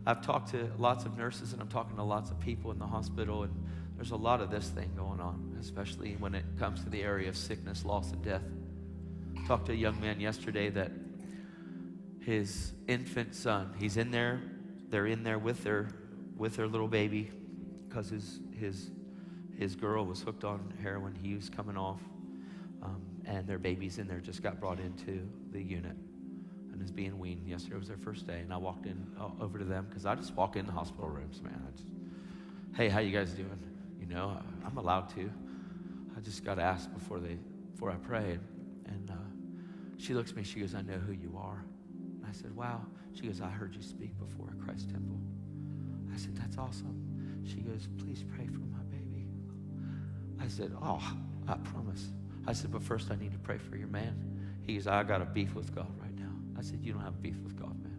I've talked to lots of nurses, and I'm talking to lots of people in the hospital, and there's a lot of this thing going on, especially when it comes to the area of sickness, loss, and death. I talked to a young man yesterday that his infant son, he's in there, they're in there with their little baby, because his girl was hooked on heroin. He was coming off, and their baby's in there, just got brought into the unit and is being weaned. Yesterday was their first day, and I walked in over to them, because I just walk in the hospital rooms, man. Hey, how you guys doing? You know, I'm allowed to. I just got to ask before I pray. And she looks at me, she goes, I know who you are. And I said, wow. She goes, I heard you speak before at Christ Temple. I said, that's awesome. She goes, please pray for my baby. I said, oh, I promise. I said, but first I need to pray for your man. He goes, I got a beef with God right now. I said, you don't have a beef with God, man.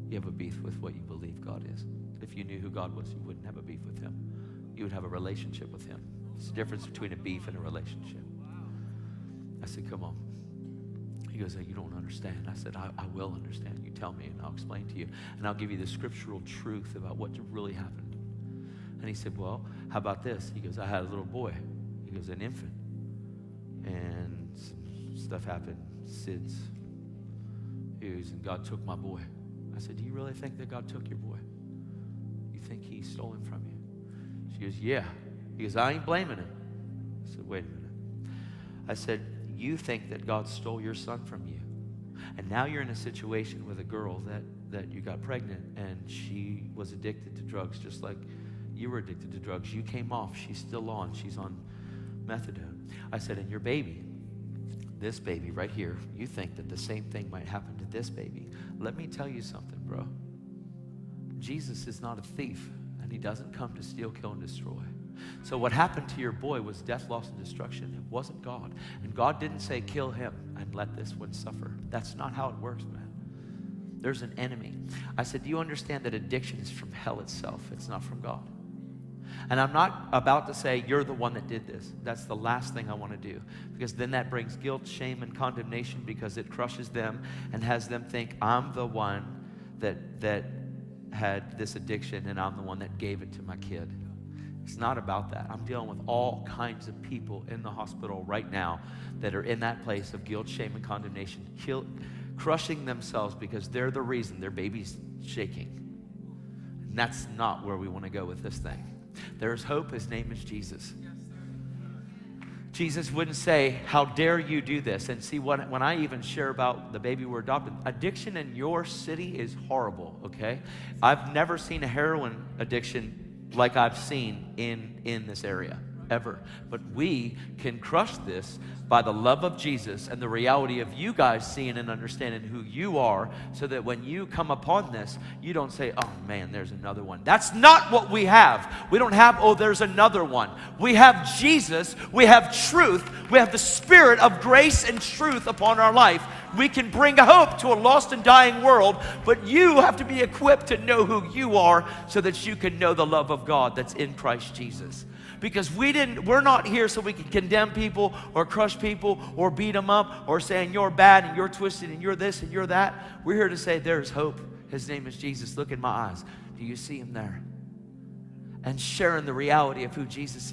You have a beef with what you believe God is. If you knew who God was, you wouldn't have a beef with him. You would have a relationship with him. There's a difference between a beef and a relationship. I said, come on. He goes, you don't understand. I said, I will understand. You tell me, and I'll explain to you. And I'll give you the scriptural truth about what really happened. And he said, well, how about this? He goes, I had a little boy. He goes, an infant. And some stuff happened. SIDS. He goes, and God took my boy. I said, do you really think that God took your boy? You think he stole him from you? She goes, yeah. He goes, I ain't blaming him. I said, wait a minute. I said, you think that God stole your son from you. And now you're in a situation with a girl that you got pregnant, and she was addicted to drugs just like you were addicted to drugs. You came off. She's still on. She's on methadone. I said, and your baby, this baby right here, you think that the same thing might happen to this baby. Let me tell you something, bro. Jesus is not a thief, and he doesn't come to steal, kill, and destroy. So what happened to your boy was death, loss, and destruction. It wasn't God. And God didn't say, kill him and let this one suffer. That's not how it works, man. There's an enemy. I said, do you understand that addiction is from hell itself? It's not from God. And I'm not about to say, you're the one that did this. That's the last thing I want to do. Because then that brings guilt, shame, and condemnation, because it crushes them and has them think, I'm the one that had this addiction, and I'm the one that gave it to my kid. It's not about that. I'm dealing with all kinds of people in the hospital right now that are in that place of guilt, shame, and condemnation, crushing themselves because they're the reason their baby's shaking. And that's not where we want to go with this thing. There's hope. His name is Jesus. Jesus wouldn't say, how dare you do this? And see, when I even share about the baby we're adopting, addiction in your city is horrible, okay? I've never seen a heroin addiction like I've seen in this area, ever. But we can crush this by the love of Jesus and the reality of you guys seeing and understanding who you are, so that when you come upon this, you don't say, oh man, there's another one. That's not what we have. We don't have, oh, there's another one. We have Jesus, we have truth, we have the Spirit of grace and truth upon our life. We can bring hope to a lost and dying world, but you have to be equipped to know who you are so that you can know the love of God that's in Christ Jesus. Because we're not here so we can condemn people or crush people or beat them up or saying you're bad and you're twisted and you're this and you're that. We're here to say there's hope. His name is Jesus. Look in my eyes. Do you see him there? And sharing the reality of who Jesus is.